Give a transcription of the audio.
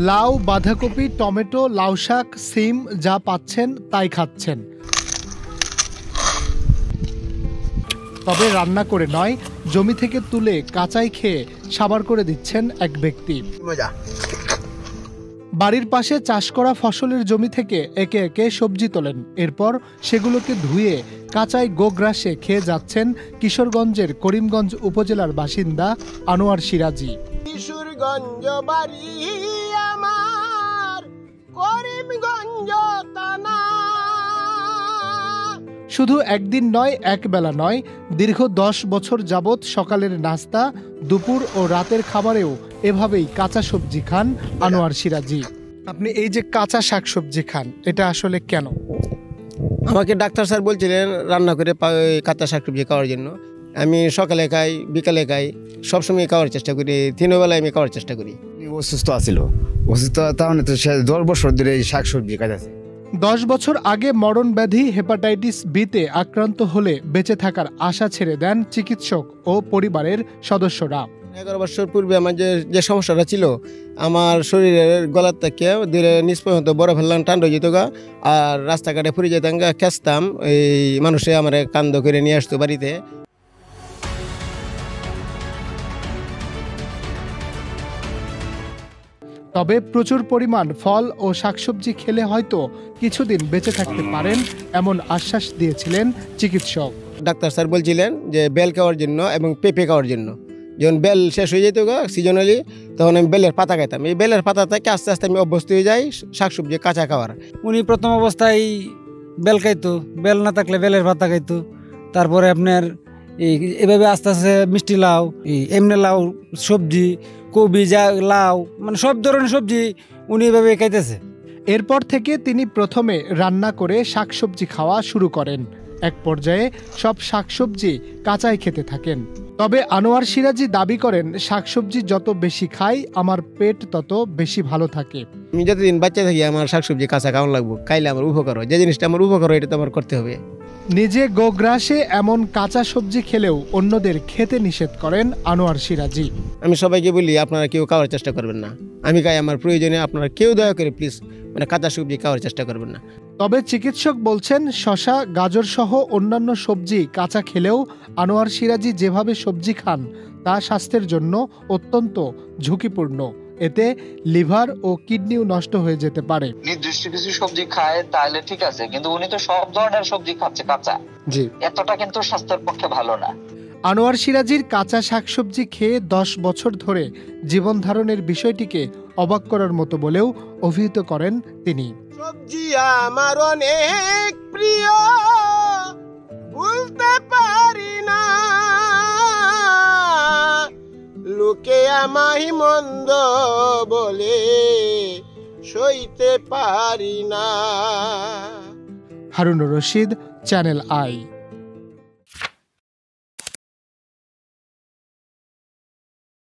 লাউ, বাঁধাকপি, টমেটো, লাউ শাক, সিম যা পাচ্ছেন তাই খাচ্ছেন। তবে রান্না করে নয়, জমি থেকে তুলে কাঁচাই খেয়ে সাবার করে দিচ্ছেন এক ব্যক্তি। বাড়ির পাশে চাষ করা ফসলের জমি থেকে একে একে সবজি তোলেন, এরপর সেগুলোকে ধুয়ে কাঁচাই গোগ্রাসে খেয়ে যাচ্ছেন কিশোরগঞ্জের করিমগঞ্জ উপজেলার বাসিন্দা আনোয়ার সিরাজি। কিশোরগঞ্জ বাড়ি আমার, করিমগঞ্জ থানা। শুধু একদিন নয়, একবেলা নয়, দীর্ঘ 10 বছর যাবৎ সকালের নাস্তা, দুপুর ও রাতের খাবারেও এভাবেই কাঁচা সবজি খান আনোয়ার সিরাজি। আপনি এই যে কাঁচা শাকসবজি খান, এটা আসলে কেন? আমাকে ডাক্তার স্যার বলছিলেন রান্না করে কাঁচা শাকসবজি খাওয়ার জন্য। আমি সকালে খাই, বিকালে খাই, সবসময় খাওয়ার চেষ্টা করি, 3 বেলায় আমি খাওয়ার চেষ্টা করি। অসুস্থ আছিল, অসুস্থ তাহলে তো 10 বছর ধরে এই শাকসবজি খাইতেছে। 10 বছর আগে মরণ ব্যাধি হেপাটাইটিস বিতে আক্রান্ত হলে বেঁচে থাকার আশা ছেড়ে দেন চিকিৎসক ও পরিবারের সদস্যরা। 11 বছর পূর্বে আমার যে সমস্যাটা ছিল, আমার শরীরের গলার থেকে ধীরে নিচ পর্যন্ত বড় ফেললাম, টান হয়ে যেত গা, আর রাস্তাঘাটে ফুরে যেতাম গা, খেঁচতাম। এই মানুষে আমার কান্দ করে নিয়ে আসতো বাড়িতে। তবে প্রচুর পরিমাণ ফল ও শাকসবজি খেলে হয়তো কিছুদিন বেঁচে থাকতে পারেন, এমন আশ্বাস দিয়েছিলেন চিকিৎসক। ডাক্তার স্যার বলছিলেন যে বেল খাওয়ার জন্য এবং পেঁপে খাওয়ার জন্য। যখন বেল শেষ হয়ে যেত গা সিজনালি, তখন আমি বেলের পাতা খাইতাম। এই বেলের পাতা থেকে আস্তে আস্তে আমি অভ্যস্ত হয়ে যাই শাকসবজি কাঁচা খাওয়ার। উনি প্রথম অবস্থায় বেল খাইতো, বেল না থাকলে বেলের পাতা খাইতো। তারপরে আপনার এভাবে আস্তে আস্তে মিষ্টি লাউ, এমনি লাউ সবজি, কবি, যা লাউ, মানে সব ধরনের সবজি উনি এভাবে খাইতেছে। এরপর থেকে তিনি প্রথমে রান্না করে শাকসবজি খাওয়া শুরু করেন। এক পর্যায়ে সব শাকসবজি কাঁচাই খেতে থাকেন। তবে আনোয়ার সিরাজি দাবি করেন, শাকসবজি যত বেশি খাই আমার পেট তত বেশি ভালো থাকে। আমি যতদিন বাচ্চা থাকি আমার শাকসবজি কাঁচা খাওয়ানো লাগবো, খাইলে আমার উপকার হয়। যে জিনিসটা আমার উপকার হয় এটা তো আমার করতে হবে। নিজে গোগ্রাসে এমন কাঁচা সবজি খেলেও অন্যদের খেতে নিষেধ করেন আনোয়ার সিরাজি। আমি সবাইকে বলি আপনারা কেউ খাওয়ার চেষ্টা করবেন না, আমি খাই আমার প্রয়োজনে, আপনারা কেউ দয়া করে প্লিজ কাঁচা সবজি খাওয়ার চেষ্টা করবেন না। তবে চিকিৎসক বলছেন, শসা, গাজর সহ অন্যান্য সবজি কাঁচা খেলেও আনোয়ার সিরাজি যেভাবে সবজি খান তা স্বাস্থ্যের জন্য অত্যন্ত ঝুঁকিপূর্ণ। এতে লিভার ও কিডনিও নষ্ট হয়ে যেতে পারে। নির্দিষ্ট কিছু সবজি খায় তাহলে ঠিক আছে, কিন্তু উনি তো সব ধরনের সবজি খাচ্ছে কাঁচা। জি, এতটা কিন্তু স্বাস্থ্যের পক্ষে ভালো না। আনোয়ার সিরাজির কাঁচা শাকসবজি খেয়ে 10 বছর ধরে জীবন ধারণের বিষয়টিকে অবাক করার মতো বলেও অভিহিত করেন তিনি। সবজি আমার অনেক প্রিয়, ভুলতে পারি না, লোকে আমায় মন্দ বলে সইতে পারি না। Harunur Rashid, channel I.